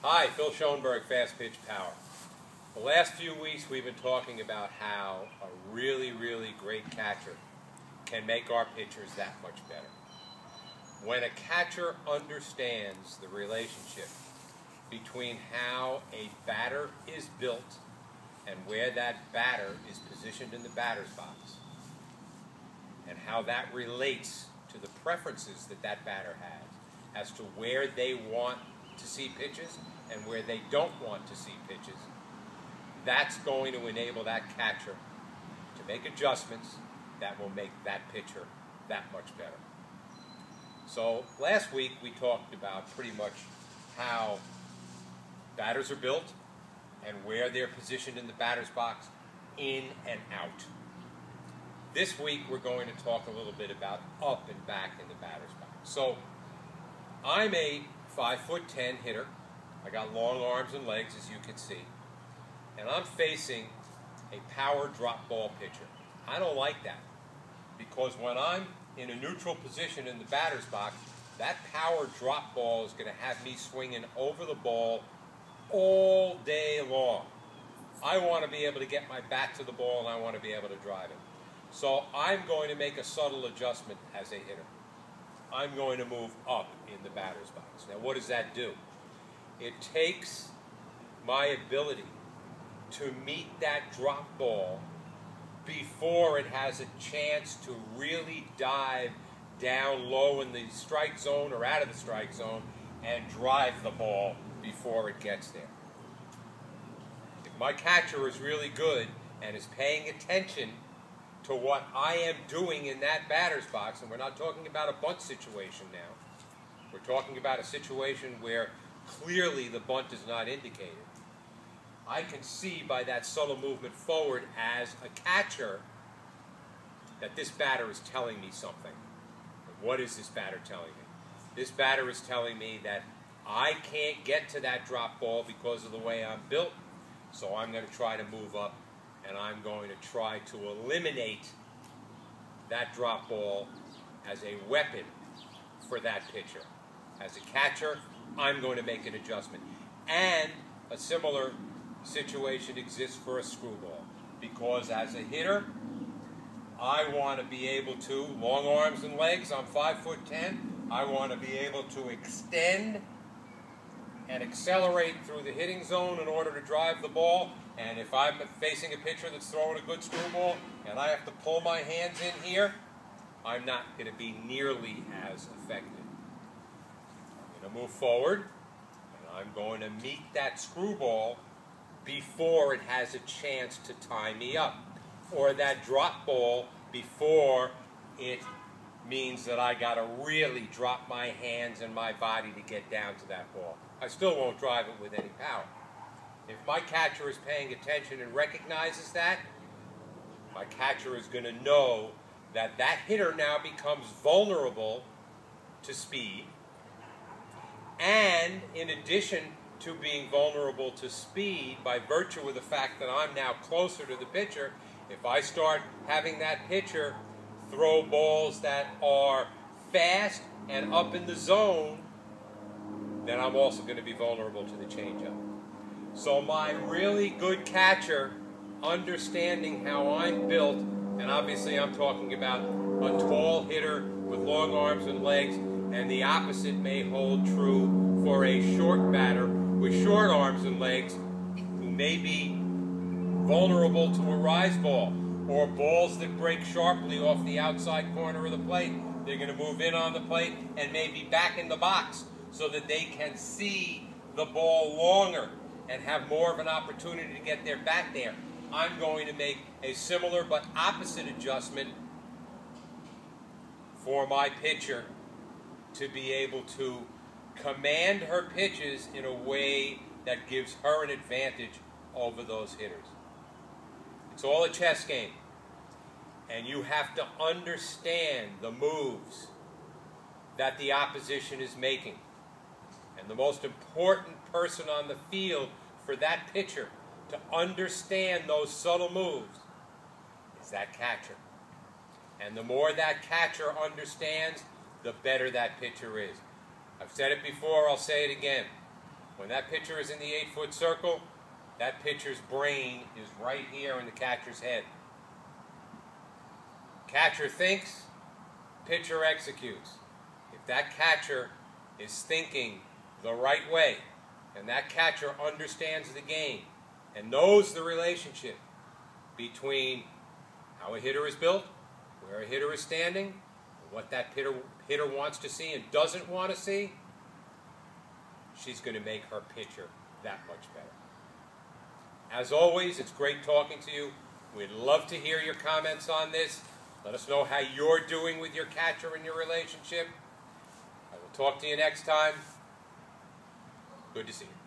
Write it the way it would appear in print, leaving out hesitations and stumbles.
Hi, Phil Schoenberg, Fastpitch Power. The last few weeks we've been talking about how a really great catcher can make our pitchers that much better. When a catcher understands the relationship between how a batter is built and where that batter is positioned in the batter's box, and how that relates to the preferences that that batter has as to where they want to see pitches and where they don't want to see pitches, that's going to enable that catcher to make adjustments that will make that pitcher that much better. So last week we talked about pretty much how batters are built and where they're positioned in the batter's box, in and out. This week we're going to talk a little bit about up and back in the batter's box. So I'm a 5'10" hitter. I got long arms and legs, as you can see, and I'm facing a power drop ball pitcher. I don't like that, because when I'm in a neutral position in the batter's box, that power drop ball is going to have me swinging over the ball all day long. I want to be able to get my bat to the ball, and I want to be able to drive it. So I'm going to make a subtle adjustment as a hitter. I'm going to move up in the batter's box. Now, what does that do? It takes my ability to meet that drop ball before it has a chance to really dive down low in the strike zone or out of the strike zone and drive the ball before it gets there. If my catcher is really good and is paying attention to what I am doing in that batter's box, and we're not talking about a bunt situation now, we're talking about a situation where clearly the bunt is not indicated. I can see by that subtle movement forward as a catcher that this batter is telling me something. But what is this batter telling me? This batter is telling me that I can't get to that drop ball because of the way I'm built, so I'm going to try to move up, and I'm going to try to eliminate that drop ball as a weapon for that pitcher. As a catcher, I'm going to make an adjustment. And a similar situation exists for a screwball, because as a hitter, I want to be able to, long arms and legs, I'm 5'10", I want to be able to extend and accelerate through the hitting zone in order to drive the ball. And if I'm facing a pitcher that's throwing a good screwball and I have to pull my hands in here, I'm not going to be nearly as effective. I'm going to move forward, and I'm going to meet that screwball before it has a chance to tie me up, or that drop ball before it means that I got to really drop my hands and my body to get down to that ball. I still won't drive it with any power. If my catcher is paying attention and recognizes that, my catcher is going to know that that hitter now becomes vulnerable to speed. And in addition to being vulnerable to speed, by virtue of the fact that I'm now closer to the pitcher, if I start having that pitcher throw balls that are fast and up in the zone, then I'm also going to be vulnerable to the changeup. So my really good catcher, understanding how I'm built, and obviously I'm talking about a tall hitter with long arms and legs, and the opposite may hold true for a short batter with short arms and legs who may be vulnerable to a rise ball or balls that break sharply off the outside corner of the plate. They're going to move in on the plate and maybe back in the box so that they can see the ball longer and have more of an opportunity to get their bat there. I'm going to make a similar but opposite adjustment for my pitcher to be able to command her pitches in a way that gives her an advantage over those hitters. It's all a chess game, and you have to understand the moves that the opposition is making. And the most important person on the field for that pitcher to understand those subtle moves is that catcher. And the more that catcher understands, the better that pitcher is. I've said it before, I'll say it again. When that pitcher is in the 8-foot circle, that pitcher's brain is right here in the catcher's head. Catcher thinks, pitcher executes. If that catcher is thinking the right way, and that catcher understands the game and knows the relationship between how a hitter is built, where a hitter is standing, what that hitter wants to see and doesn't want to see, she's going to make her pitcher that much better. As always, it's great talking to you. We'd love to hear your comments on this. Let us know how you're doing with your catcher and your relationship. I will talk to you next time. Good to see you.